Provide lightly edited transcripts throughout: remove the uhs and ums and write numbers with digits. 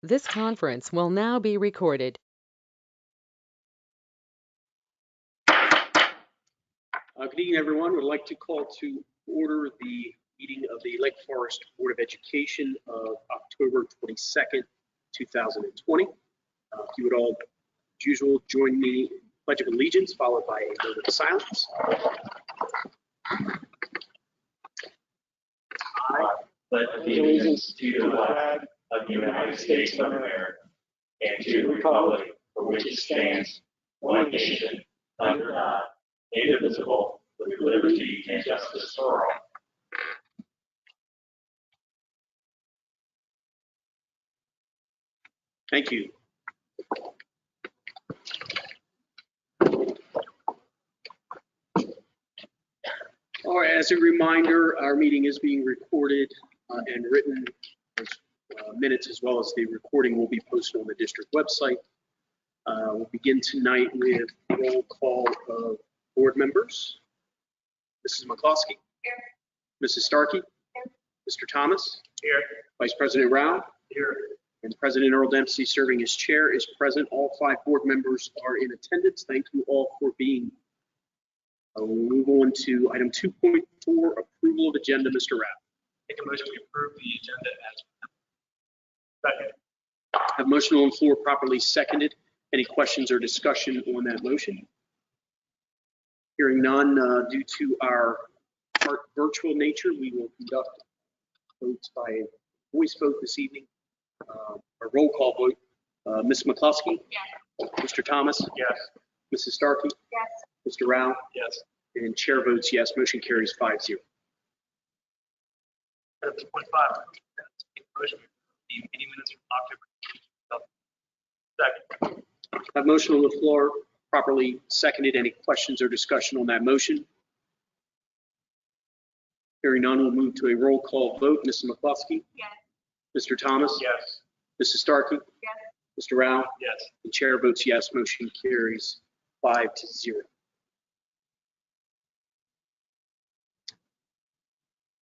This conference will now be recorded. Good evening, everyone. Would like to call to order the meeting of the Lake Forest Board of Education of October 22nd, 2020. If you would all, as usual, join me in the Pledge of Allegiance, followed by a moment of silence. I pledge allegiance to the flag of the United States of America and to the republic for which it stands, one nation, under God, indivisible, with liberty and justice for all. Thank you. All right, as a reminder, our meeting is being recorded and written minutes, as well as the recording will be posted on the district website. We'll begin tonight with roll call of board members. Mrs. McCloskey. Here. Mrs. Starkey. Here. Mr. Thomas. Here. Vice President Rao. Here. And President Earl Dempsey, serving as chair, is present. All 5 board members are in attendance. Thank you all for being. We'll move on to item 2.4, approval of agenda. Mr. Rao. Make a motion to approve the agenda as second. Have motion on the floor properly seconded. Any questions or discussion on that motion? Hearing none, due to our virtual nature, we will conduct votes by voice vote this evening. A roll call vote. Ms. McCloskey? Yes. Mr. Thomas? Yes. Mrs. Starkey? Yes. Mr. Rao? Yes. And chair votes yes. Motion carries 5-0. Item 2.5. Motion to the meeting minutes from October 2nd. Have motion on the floor properly seconded. Any questions or discussion on that motion? Hearing none, we'll move to a roll call vote. Mrs. McCloskey? Yes. Mr. Thomas? Yes. Mrs. Starkey? Yes. Mr. Rao? Yes. The chair votes yes. Motion carries 5-0.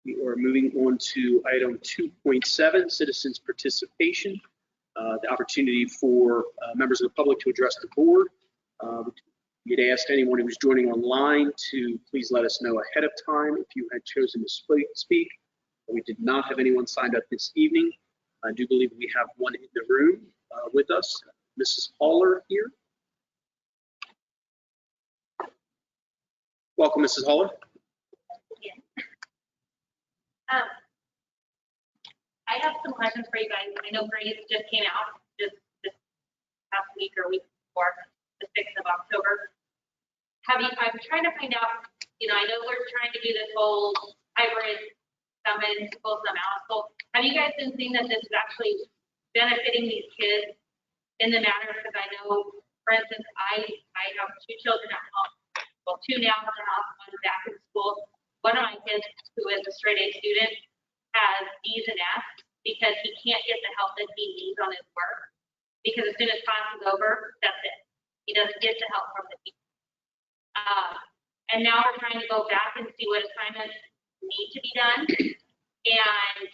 We are moving on to item 2.7, citizens participation. The opportunity for members of the public to address the board. We had asked anyone who was joining online to please let us know ahead of time if you had chosen to speak. We did not have anyone signed up this evening. I do believe we have one in the room with us, Mrs. Haller here. Welcome, Mrs. Haller. I have some questions for you guys. I know grades just came out this past week or week before, the 6th of October. I'm trying to find out, I know we're trying to do this whole hybrid, some in school, some out of school. Have you guys been seeing that this is actually benefiting these kids in the matter? Because I know, for instance, I have 2 children at home. Well, 2 now in the house, 1 back in school. One of my kids, who is a straight A student, has D's and F's because he can't get the help that he needs on his work. Because as soon as class is over, that's it. He doesn't get the help from the teacher. And now we're trying to go back and see what assignments need to be done. And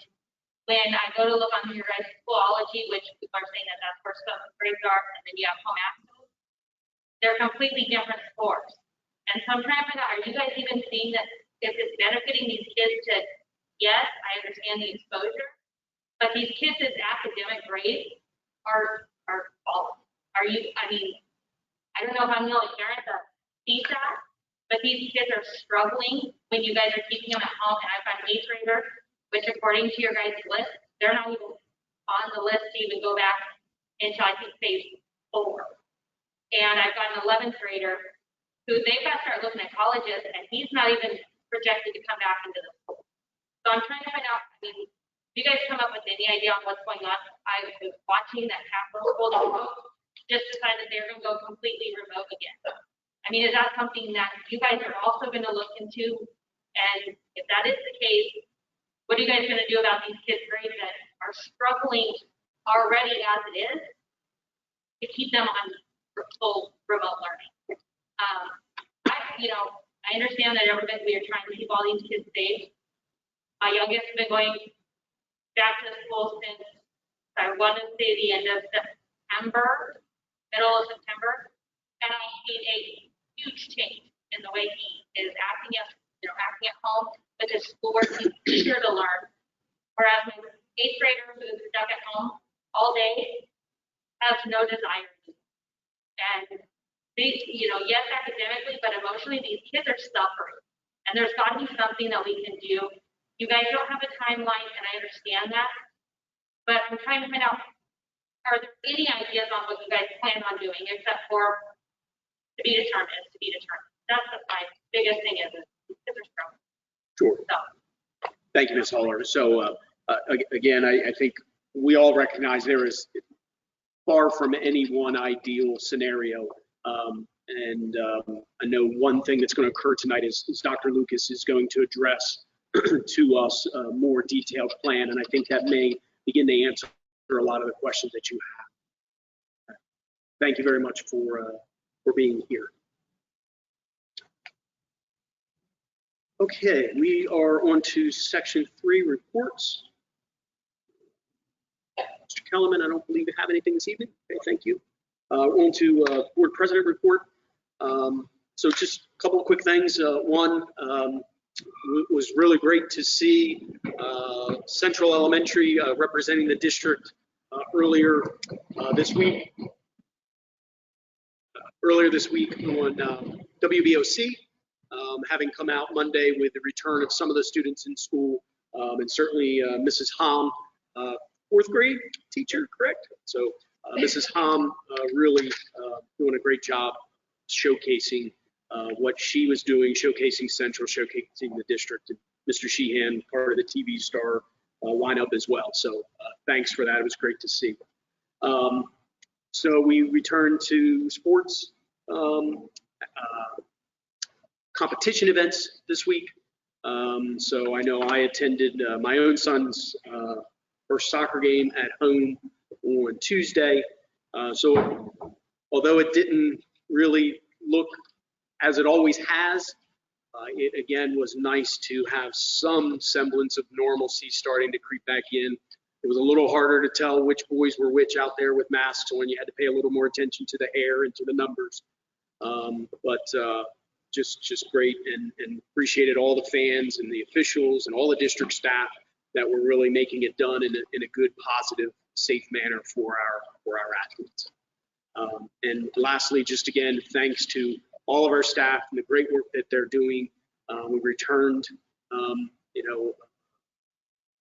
when I go to look on your guys' Schoology, which people are saying that that's where some grades are, and then you have home access, they're completely different scores. And so I'm trying to find out, are you guys even seeing that if it's benefiting these kids to, yes, I understand the exposure, but these kids' academic grades are falling. I don't know if I'm the only parent that sees that, but these kids are struggling when you guys are keeping them at home. And I've got an 8th grader, which according to your guys' list, they're not even on the list to even go back until I think phase 4. And I've got an 11th grader who they've got to start looking at colleges, and he's not even projected to come back into the school. So I'm trying to find out, if you guys come up with any idea on what's going on? I was watching that Capital School just decided they're going to go completely remote again. Is that something that you guys are also going to look into? And if that is the case, what are you guys going to do about these kids' grades that are struggling already as it is to keep them on full remote learning? I understand that we are trying to keep all these kids safe. My youngest has been going back to school since I I want to say the end of September, middle of September, and I see a huge change in the way he is acting at home with his schoolwork. He's eager to learn. Whereas my 8th grader who is stuck at home all day has no desire. And these, yes, academically, but emotionally, these kids are suffering. And there's got to be something that we can do. You guys don't have a timeline, and I understand that. But I'm trying to find out, are there any ideas on what you guys plan on doing, except for to be determined, That's my biggest thing is kids are struggling. Sure. So. Thank you, Ms. Haller. So again, I think we all recognize there is far from any one ideal scenario. I know one thing that's going to occur tonight is Dr. Lucas is going to address to us a more detailed plan, and I think that may begin to answer a lot of the questions that you have. Thank you very much for being here. Okay, we are on to section 3, reports. Mr. Kellerman, I don't believe you have anything this evening. Okay, thank you. On to board president report. So just a couple of quick things. One, it was really great to see Central Elementary representing the district earlier this week. Earlier this week on WBOC, having come out Monday with the return of some of the students in school, and certainly Mrs. Hom, 4th grade teacher, correct? So Mrs. Hom really doing a great job showcasing what she was doing, showcasing Central, showcasing the district, and Mr. Sheehan, part of the TV star lineup as well. So thanks for that. It was great to see. So we returned to sports competition events this week. So I know I attended my own son's first soccer game at home on Tuesday. So although it didn't really look as it always has, it again was nice to have some semblance of normalcy starting to creep back in. It was a little harder to tell which boys were which out there with masks on. You had to pay a little more attention to the hair and to the numbers. But just great, and appreciated all the fans and the officials and all the district staff that were really making it done in a good, positive, safe manner for our athletes. And lastly, just again, thanks to all of our staff and the great work that they're doing. We returned,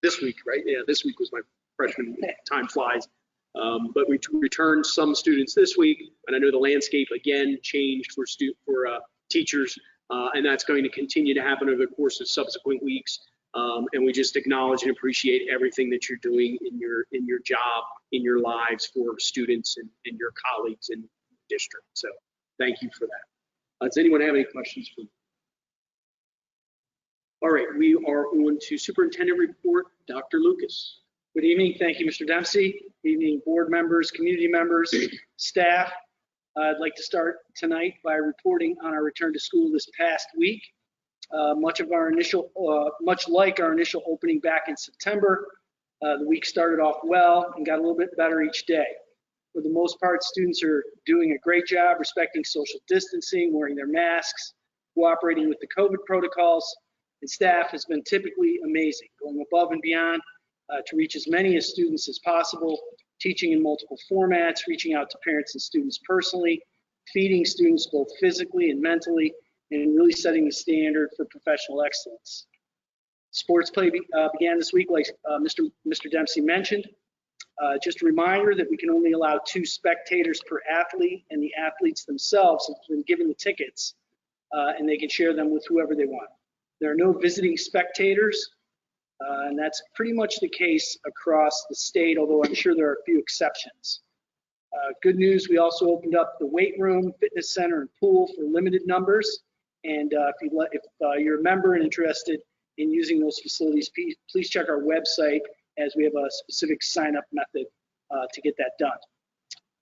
this week, right? Yeah, this week was my freshman, time flies. But we returned some students this week, and I know the landscape again changed for teachers, and that's going to continue to happen over the course of subsequent weeks. And we just acknowledge and appreciate everything that you're doing in your job, in your lives for students and your colleagues in the district. So thank you for that. Does anyone have any questions for me? All right, we are on to Superintendent Report. Dr. Lucas. Good evening. Thank you, Mr. Dempsey. Good evening, board members, community members, staff. I'd like to start tonight by reporting on our return to school this past week. Much like our initial opening back in September, the week started off well and got a little bit better each day. For the most part, students are doing a great job respecting social distancing, wearing their masks, cooperating with the COVID protocols, and staff has been typically amazing, going above and beyond to reach as many as students as possible, teaching in multiple formats, reaching out to parents and students personally, feeding students both physically and mentally, and really setting the standard for professional excellence. Sports play began this week, like Mr. Dempsey mentioned. Just a reminder that we can only allow 2 spectators per athlete, and the athletes themselves have been given the tickets, and they can share them with whoever they want. There are no visiting spectators, and that's pretty much the case across the state, although I'm sure there are a few exceptions. Good news, we also opened up the weight room, fitness center, and pool for limited numbers. And if you're a member and interested in using those facilities, please check our website, as we have a specific sign-up method to get that done.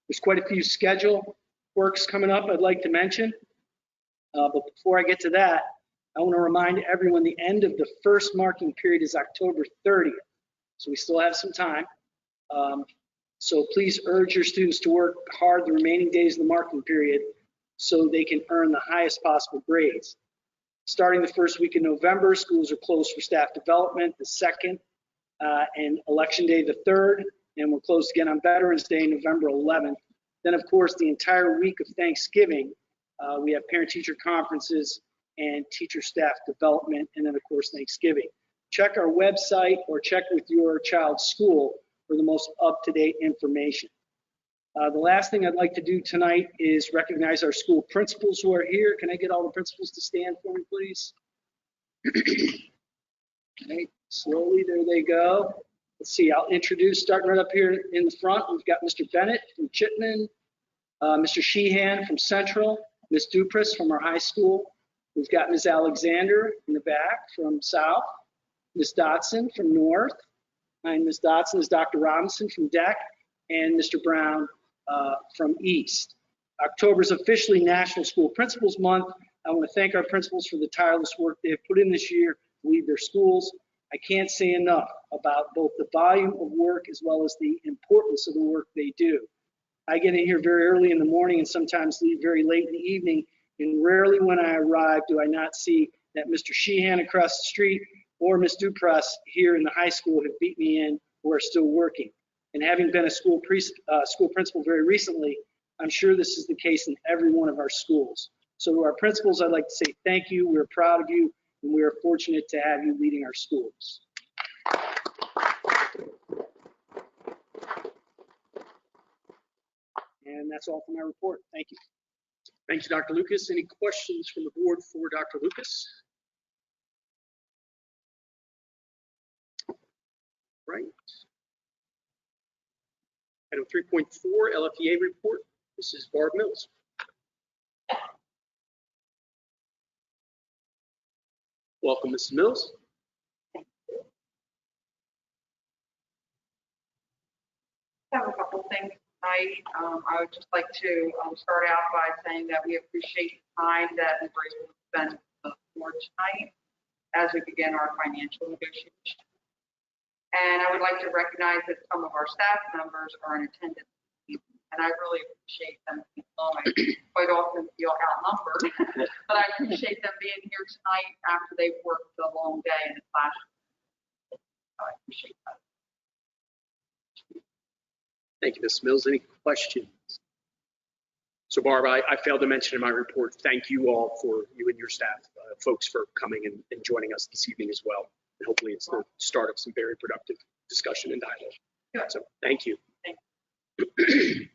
There's quite a few schedule works coming up I'd like to mention. But before I get to that, I want to remind everyone the end of the first marking period is October 30th. So we still have some time. So please urge your students to work hard the remaining days of the marking period so they can earn the highest possible grades. Starting the first week in November, schools are closed for staff development the 2nd, and Election Day the 3rd, and we're closed again on Veterans Day, November 11th. Then, of course, the entire week of Thanksgiving, we have parent-teacher conferences and teacher-staff development, and then, of course, Thanksgiving. Check our website or check with your child's school for the most up-to-date information. The last thing I'd like to do tonight is recognize our school principals who are here. Can I get all the principals to stand for me, please? Okay, slowly, there they go. Let's see, I'll introduce, starting right up here in the front, we've got Mr. Bennett from Chittenden, Mr. Sheehan from Central, Ms. Dupress from our high school. We've got Ms. Alexander in the back from South, Ms. Dotson from North, and Ms. Dotson is Dr. Robinson from DEC, and Mr. Brown from East. October is officially National School Principals Month. I want to thank our principals for the tireless work they have put in this year to lead their schools. I can't say enough about both the volume of work as well as the importance of the work they do. I get in here very early in the morning and sometimes leave very late in the evening, and rarely when I arrive do I not see that Mr. Sheehan across the street or Ms. Dupress here in the high school have beat me in or are still working. And having been a school principal very recently, I'm sure this is the case in every one of our schools. So to our principals, I'd like to say thank you. We're proud of you, and we are fortunate to have you leading our schools. And that's all for my report. Thank you. Thank you, Dr. Lucas. Any questions from the board for Dr. Lucas? Right. Item 3.4, LFEA report. This is Barb Mills. Welcome, Mrs. Mills. I have a couple of things tonight. I would just like to start out by saying that we appreciate the time that we were able to spend with the board tonight as we begin our financial negotiations. And I would like to recognize that some of our staff members are in attendance, and I really appreciate them. I quite often feel outnumbered, but I appreciate them being here tonight after they've worked a long day in the classroom. I appreciate that. Thank you, Ms. Mills. Any questions? So Barb, I failed to mention in my report, thank you all for you and your staff, folks, for coming and joining us this evening as well. And hopefully it's the start of some very productive discussion and dialogue. Good. So thank you. Thank you.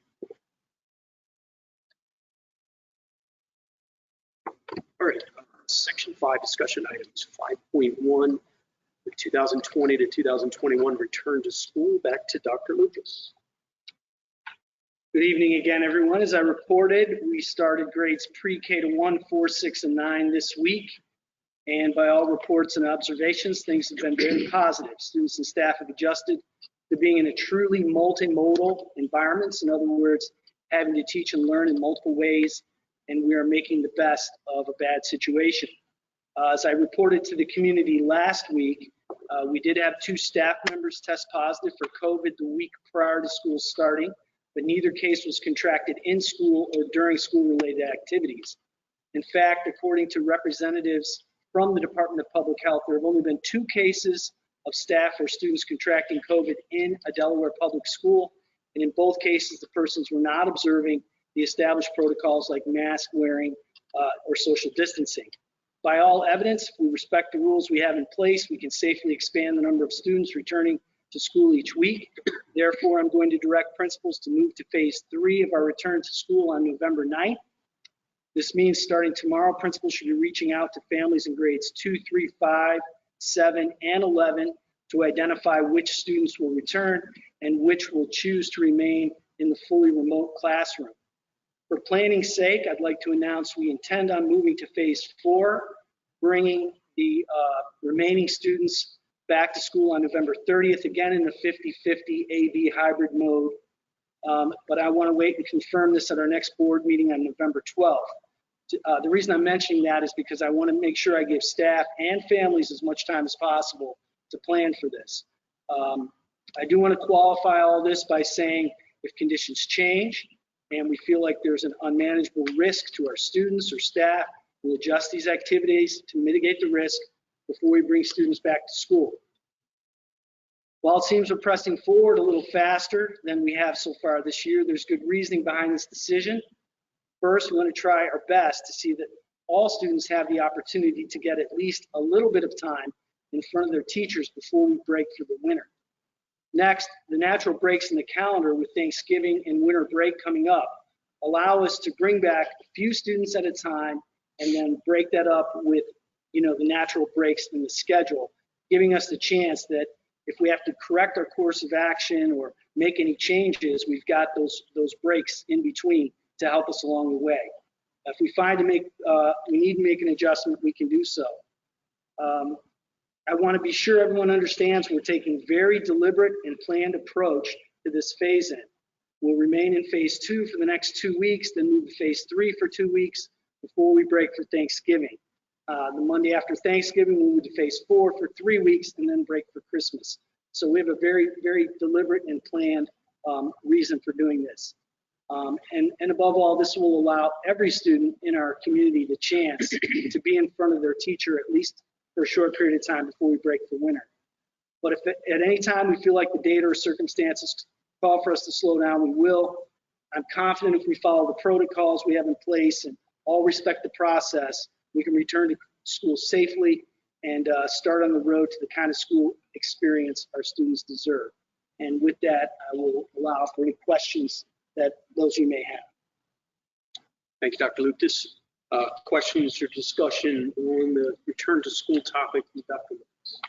All right, section 5 discussion items, 5.1, the 2020 to 2021 return to school. Back to Dr. Lucas. Good evening again, everyone. As I reported, we started grades pre-K to 1, 4, 6, and 9 this week. And by all reports and observations, things have been very positive. Students and staff have adjusted to being in a truly multimodal environment. In other words, having to teach and learn in multiple ways, and we are making the best of a bad situation. As I reported to the community last week, we did have 2 staff members test positive for COVID the week prior to school starting, but neither case was contracted in school or during school-related activities. In fact, according to representatives from the Department of Public Health, there have only been 2 cases of staff or students contracting COVID in a Delaware public school, and in both cases, the persons were not observing the established protocols like mask wearing or social distancing. By all evidence, if we respect the rules we have in place, we can safely expand the number of students returning to school each week. Therefore, I'm going to direct principals to move to phase 3 of our return to school on November 9th. This means starting tomorrow, principals should be reaching out to families in grades 2, 3, 5, 7, and 11 to identify which students will return and which will choose to remain in the fully remote classroom. For planning's sake, I'd like to announce we intend on moving to phase 4, bringing the remaining students back to school on November 30th, again in the 50-50 AB hybrid mode. But I want to wait and confirm this at our next board meeting on November 12th. The reason I'm mentioning that is because I want to make sure I give staff and families as much time as possible to plan for this. I do want to qualify all this by saying if conditions change and we feel like there's an unmanageable risk to our students or staff, we'll adjust these activities to mitigate the risk before we bring students back to school. While it seems we're pressing forward a little faster than we have so far this year, there's good reasoning behind this decision. First, we want to try our best to see that all students have the opportunity to get at least a little bit of time in front of their teachers before we break for the winter. Next, the natural breaks in the calendar with Thanksgiving and winter break coming up allow us to bring back a few students at a time and then break that up with, the natural breaks in the schedule, giving us the chance that if we have to correct our course of action or make any changes, we've got those breaks in between to help us along the way. If we find we need to make an adjustment, we can do so. I want to be sure everyone understands we're taking very deliberate and planned approach to this phase-in. We'll remain in phase 2 for the next 2 weeks, then move to phase 3 for 2 weeks before we break for Thanksgiving. The Monday after Thanksgiving, we'll move to phase 4 for 3 weeks and then break for Christmas. So we have a very, very deliberate and planned reason for doing this. And above all, this will allow every student in our community the chance to be in front of their teacher at least for a short period of time before we break for winter. But if at any time we feel like the data or circumstances call for us to slow down, we will. I'm confident if we follow the protocols we have in place and all respect the process, we can return to school safely and start on the road to the kind of school experience our students deserve. And with that, I will allow for any questions that those of you may have. Thank you, Dr. Lucas. Questions or discussion on the return to school topic from Dr. Lucas?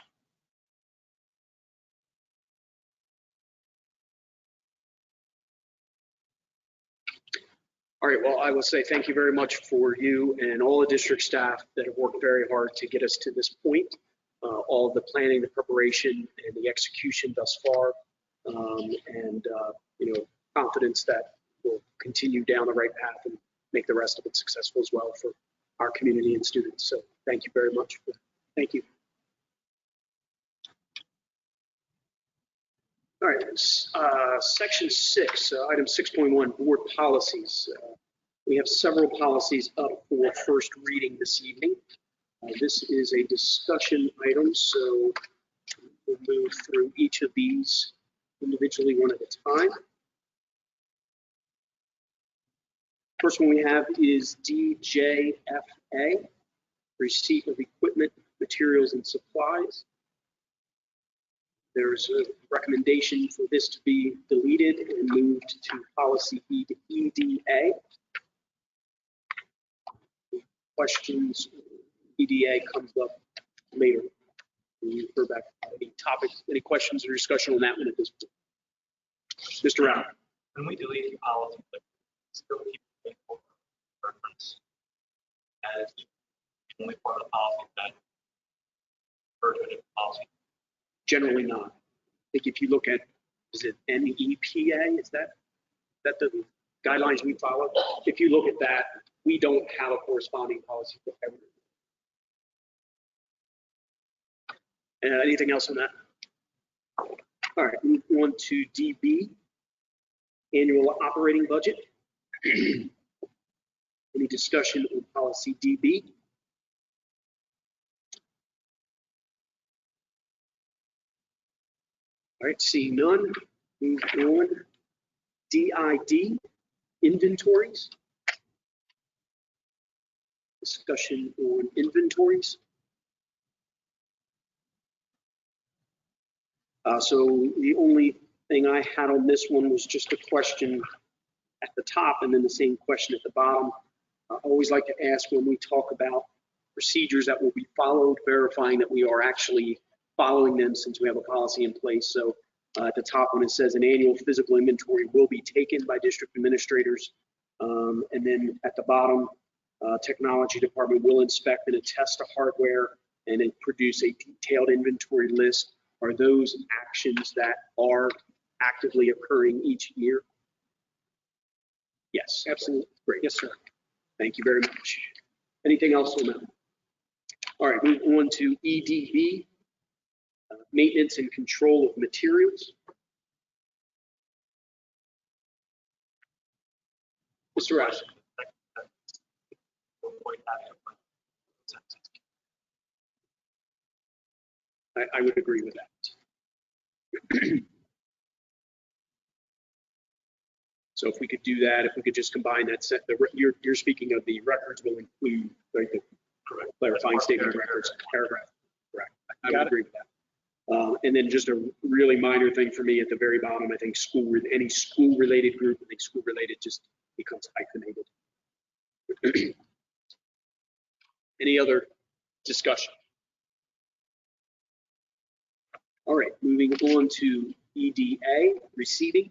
All right, well, I will say thank you very much for you and all the district staff that have worked very hard to get us to this point. All of the planning, the preparation, and the execution thus far, confidence that we'll continue down the right path and make the rest of it successful as well for our community and students. So thank you very much. Thank you. All right, section 6, item 6.1, board policies. We have several policies up for first reading this evening. This is a discussion item, so we'll move through each of these individually one at a time. First one we have is Djfa, receipt of equipment, materials, and supplies. There's a recommendation for this to be deleted and moved to policy EDA. Questions, EDA comes up later. You refer back to any topics, any questions or discussion on that one at this point. Mr. Rao. When we delete the policy, still keep it for reference as the only part of the policy that refers to the policy. Generally not. I think if you look at, is it NEPA? Is that the guidelines we follow? If you look at that, we don't have a corresponding policy for everything. Anything else on that? All right, move on to DB, annual operating budget. Any discussion on policy DB? All right, seeing none, move on. DID, inventories. Discussion on inventories. So the only thing I had on this one was just a question at the top and then the same question at the bottom. I always like to ask when we talk about procedures that will be followed, verifying that we are actually following them since we have a policy in place. So at the top when it says an annual physical inventory will be taken by district administrators. And then at the bottom, technology department will inspect and attest to hardware and then produce a detailed inventory list. Are those actions that are actively occurring each year? Yes, absolutely. Great. Yes, sir. Thank you very much. Anything else on that? All right, move on to EDB, maintenance and control of materials. Mr. Rouse. I would agree with that. So if we could do that, if we could just combine that set, you're speaking of the records will include, right, the clarifying statement of records paragraph. Correct. I would agree with that. And then just a really minor thing for me at the very bottom, I think any school-related group, I think school-related just becomes hyphenated. Any other discussion? All right, moving on to EDA, receiving.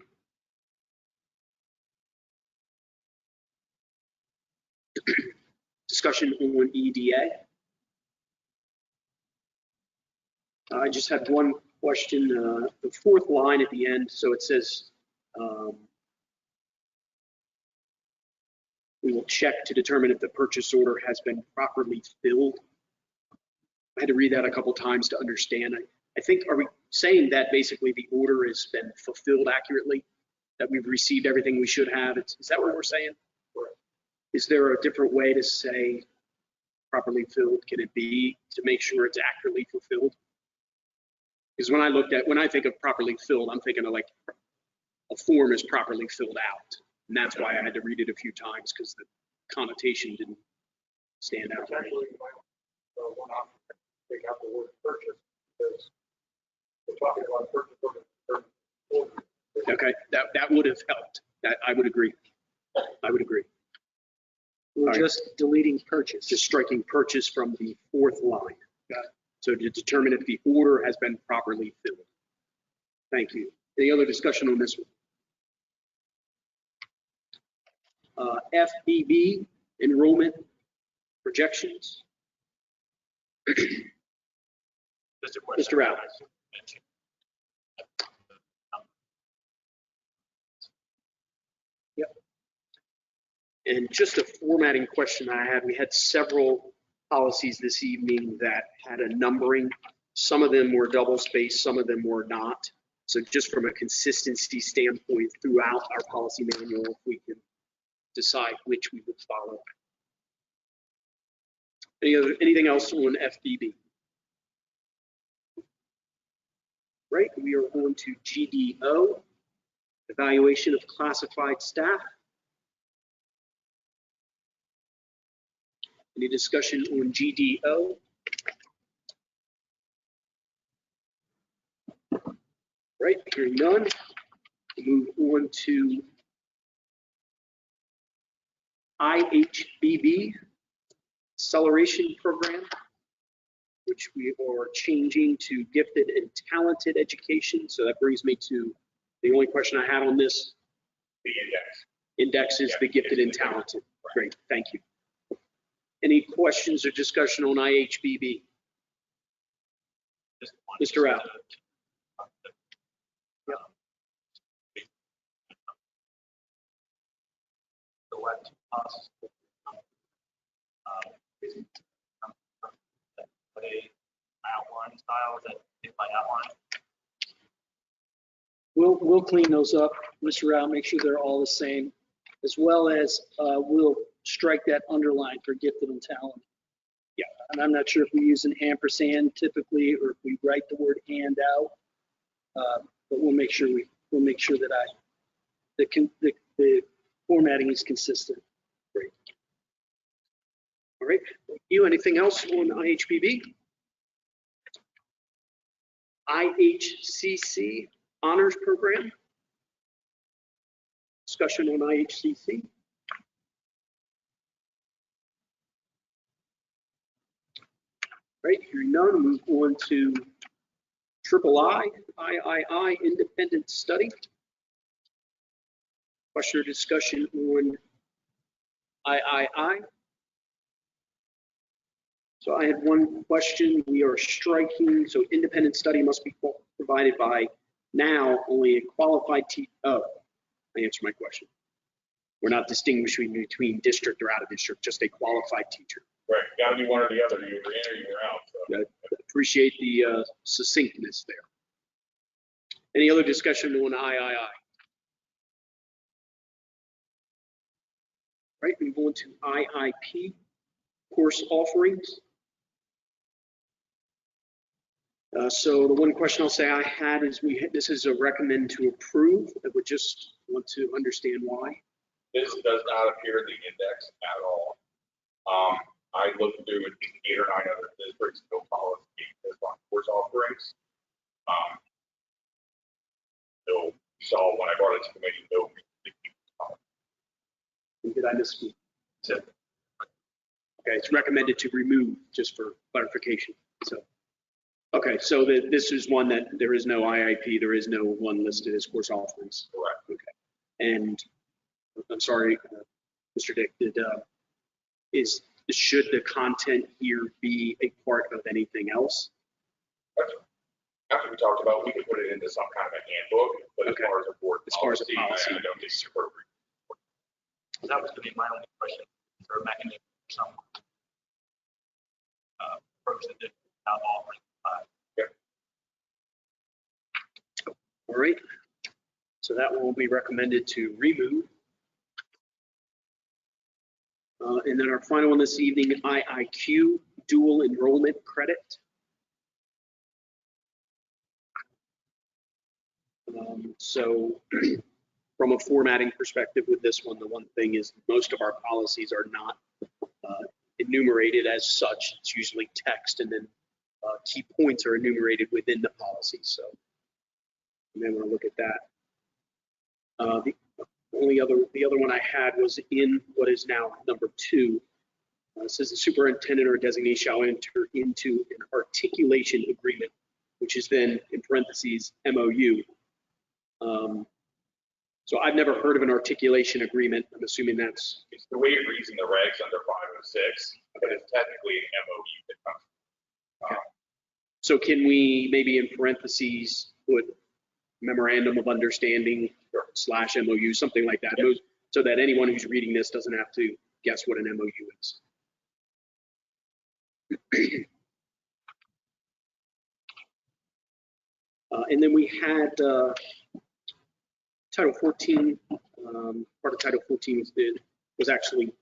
Discussion on EDA. I just had one question, the fourth line at the end, so it says, we will check to determine if the purchase order has been properly filled. I had to read that a couple times to understand. I think, are we saying that basically the order has been fulfilled accurately, that we've received everything we should have? Is that what we're saying? Or is there a different way to say properly filled? Can it be to make sure it's accurately fulfilled? Because when I think of properly filled, I'm thinking of like a form is properly filled out. And that's why I had to read it a few times, because the connotation didn't stand out. Potentially, you might want to take out the word purchase, because we're talking about purchase order. Okay, that would have helped. That I would agree. I would agree. We're All just deleting purchase. Just striking purchase from the fourth line. Got it. So to determine if the order has been properly filled. Thank you. Any other discussion on this one? FBB, enrollment projections. Just a question. Mr. Rao. Yep. And just a formatting question I had. We had several policies this evening that had a numbering. Some of them were double spaced, some of them were not. So just from a consistency standpoint throughout our policy manual, if we can decide which we would follow. Anything else on FBB? Right, we are on to GDO, evaluation of classified staff. Any discussion on GDO? Right, hearing none, move on to IHBB, acceleration program, which we are changing to gifted and talented education. So that brings me to the only question I had on this. The index. Index is the gifted and talented. Great, thank you. Any questions or discussion on IHBB? Mr. Rao. Select us. A outline style that if I outline. We'll clean those up, Mr. Rao, make sure they're all the same, as well as we'll strike that underline for gifted and talented. Yeah. And I'm not sure if we use an ampersand typically, or if we write the word and out, but we'll make sure that the formatting is consistent. Great. All right, thank you. Anything else on IHBB? IHCC honors program. Discussion on IHCC. Right, hearing none, move on to III, independent study. Question or discussion on III. So I had one question. We are striking, so independent study must be provided by now only a qualified teacher. Oh, I answered my question. We're not distinguishing between district or out of district, just a qualified teacher. Right, got to be one or the other. You're in or you're out. So. I appreciate the succinctness there. Any other discussion on III? Right, we go into IIP, course offerings. So the one question I'll say I had is this is a recommend to approve. I would just want to understand why. This does not appear in the index at all. I looked through 8 or 9 other districts, no policy on course offerings. So you saw when I brought it to committee, no. Did I misspeak? Okay, it's recommended to remove, just for clarification. So, okay, so this is one that there is no IIP, there is no one listed as course offerings. Correct. Okay, and I'm sorry, Mr. Dick, should the content here be a part of anything else? After we talked about, we could put it into some kind of a handbook, but Okay. as far as a board As far as a policy, policy. I don't think it's appropriate. That was going to be my only question, or mechanism, some approach that did not offering. All right, so that one will be recommended to remove. And then our final one this evening, IIQ, dual enrollment credit. So from a formatting perspective with this one, the one thing is most of our policies are not enumerated as such. It's usually text, and then key points are enumerated within the policy. So you may want to look at that. The other one I had was in what is now number 2. It says the superintendent or designee shall enter into an articulation agreement, which is then in parentheses MOU. So I've never heard of an articulation agreement. I'm assuming that's It's the way it reads in the regs under 506, but it's technically an MOU that comes. so. Can we maybe in parentheses put memorandum of understanding / MOU, something like that, so that anyone who's reading this doesn't have to guess what an MOU is. And then we had Title 14, part of Title 14 was actually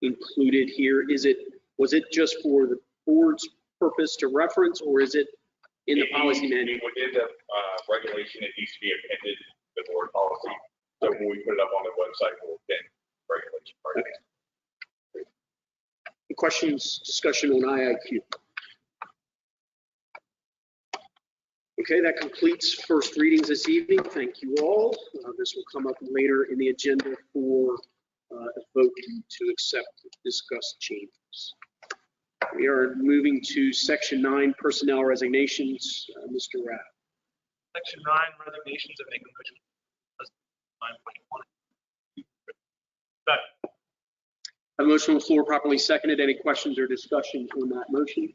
included here. Was it just for the board's purpose to reference, or is it in the policy manual? Within the regulation, it needs to be appended to the board policy. So when we put it up on the website, we'll append regulation. Okay. Questions, discussion on IIQ? Okay, that completes first readings this evening. Thank you all. This will come up later in the agenda for a vote to accept discussed changes. We are moving to Section 9, Personnel Resignations. Mr. Rapp. Section 9, resignations, and make a motion. 9.1. Second. A motion on the floor properly seconded. Any questions or discussion on that motion?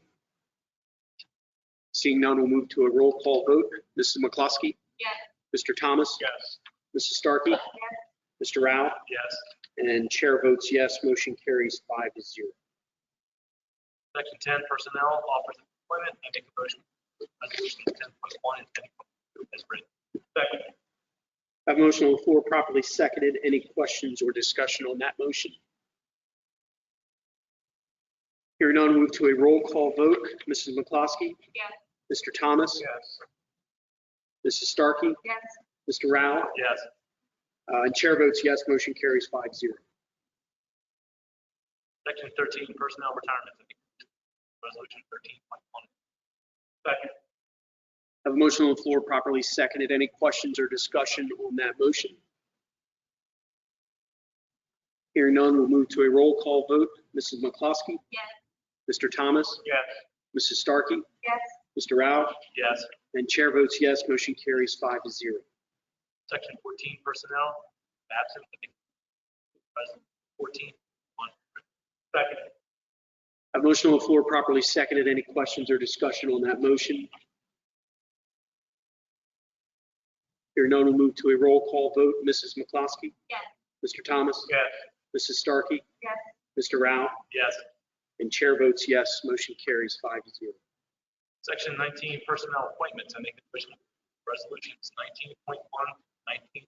Seeing none, we'll move to a roll call vote. Mrs. McCloskey? Yes. Mr. Thomas? Yes. Mrs. Starkey? Yes. Mr. Rao? Yes. And chair votes yes. Motion carries 5-0. Section 10, personnel, offers of employment, and make a motion. Resolutions 10.1 and 10.2 as written. Second. I have a motion on the floor properly seconded. Any questions or discussion on that motion? Hearing none, move to a roll call vote. Mrs. McCloskey? Yes. Mr. Thomas? Yes. Mrs. Starkey? Yes. Mr. Rao? Yes. And chair votes yes. Motion carries 5-0. Section 13, personnel retirement. Resolution 13.1. Second. I have a motion on the floor properly seconded. Any questions or discussion on that motion? Hearing none, we'll move to a roll call vote. Mrs. McCloskey? Yes. Mr. Thomas? Yes. Mrs. Starkey? Yes. Mr. Rao? Yes. And chair votes yes. Motion carries 5-0. Section 14, personnel, absent. Resolution 14.1. Second. A motion on the floor properly seconded. Any questions or discussion on that motion? Hearing none, we'll move to a roll call vote. Mrs. McCloskey? Yes. Mr. Thomas? Yes. Mrs. Starkey? Yes. Mr. Rao? Yes. And chair votes yes. Motion carries 5-0. Section 19, personnel appointments, and make a motion. Resolutions 19.1, 19.3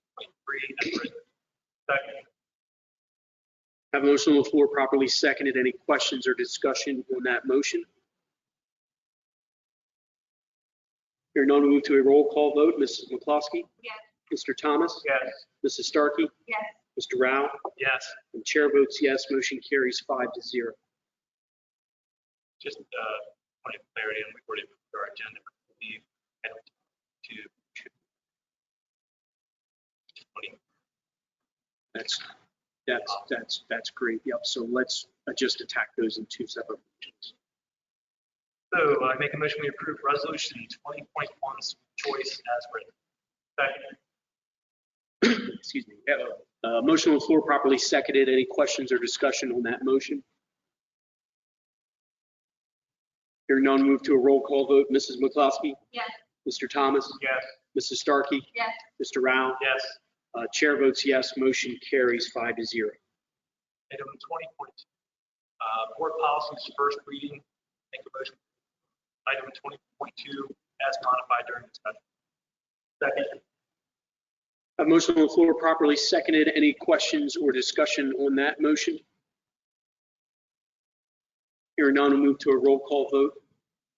as written. Second. Have a motion on the floor properly seconded. Any questions or discussion on that motion? Hearing none, we'll move to a roll call vote. Mrs. McCloskey? Yes. Mr. Thomas? Yes. Mrs. Starkey? Yes. Mr. Rao? Yes. And chair votes yes. Motion carries 5-0. Just point of clarity, and we've already moved our agenda. We item 2. That's great. Yep. So let's just attack those in two separate motions. So I make a motion we approve resolution 20.1's choice as written. Second. Excuse me. Motion on the floor properly seconded. Any questions or discussion on that motion? Hearing none, move to a roll call vote. Mrs. McCloskey? Yes. Mr. Thomas? Yes. Mrs. Starkey? Yes. Mr. Rao? Yes. Chair votes yes. Motion carries 5-0. Item 20.2. Board policies first reading. Make a motion. Item 20.2 as modified during discussion. Second. A motion on the floor properly seconded. Any questions or discussion on that motion? Hearing none, we'll move to a roll call vote.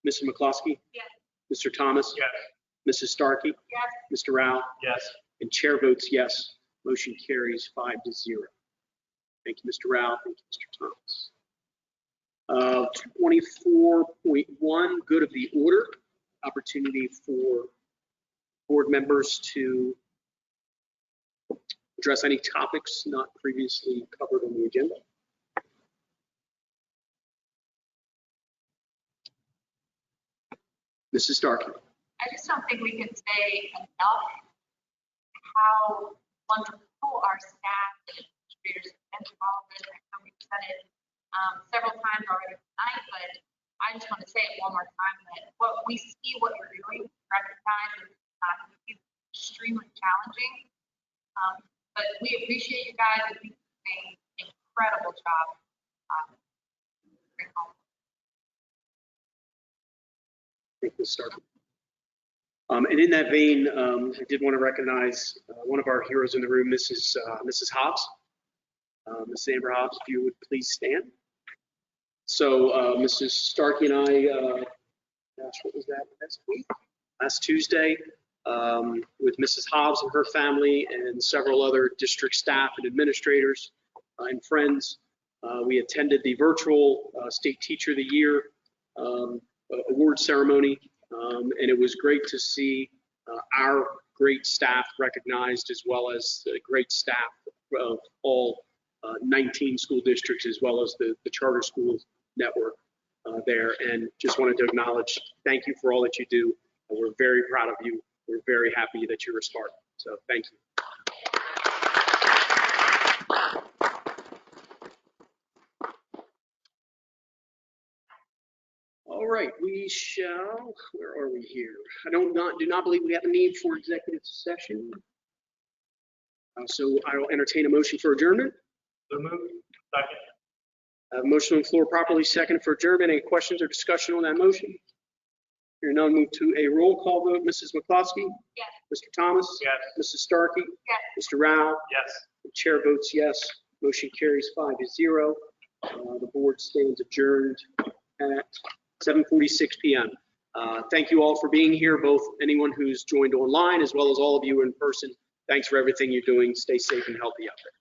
Mrs. McCloskey? Yes. Mr. Thomas? Yes. Mrs. Starkey? Yes. Mr. Rao? Yes. And chair votes yes. Motion carries 5-0. Thank you, Mr. Rao. Thank you, Mr. Thomas. 24.1, good of the order. Opportunity for board members to address any topics not previously covered on the agenda. Mrs. Starkey. I just don't think we can say enough how wonderful our staff and administrators have been involved in. I know we've said it several times already tonight, but I just want to say it one more time that what we see what you're doing, recognize that it's not extremely challenging. But we appreciate you guys. I think you're doing an incredible job. Thank you, Ms. Starkey. And in that vein, I did want to recognize one of our heroes in the room, Mrs. Hobbs. Mrs. Amber Hobbs, if you would please stand. So Mrs. Starkey and I, gosh, what was that last week? Last Tuesday, with Mrs. Hobbs and her family and several other district staff and administrators and friends, we attended the virtual State Teacher of the Year award ceremony, and it was great to see our great staff recognized, as well as the great staff of all 19 school districts, as well as the charter school network there. And just wanted to acknowledge, thank you for all that you do. And we're very proud of you. We're very happy that you're a Spartan. So thank you. All right, we shall, where are we here? I do not believe we have a need for executive session. So I will entertain a motion for adjournment. So moved. Second. I have a motion on the floor properly seconded for adjournment. Any questions or discussion on that motion? Hearing none, move to a roll call vote. Mrs. McCloskey? Yes. Mr. Thomas? Yes. Mrs. Starkey? Yes. Mr. Rao? Yes. The chair votes yes. Motion carries 5-0. The board stands adjourned at 7:46 p.m. Thank you all for being here, both anyone who's joined online as well as all of you in person. Thanks for everything you're doing. Stay safe and healthy out there.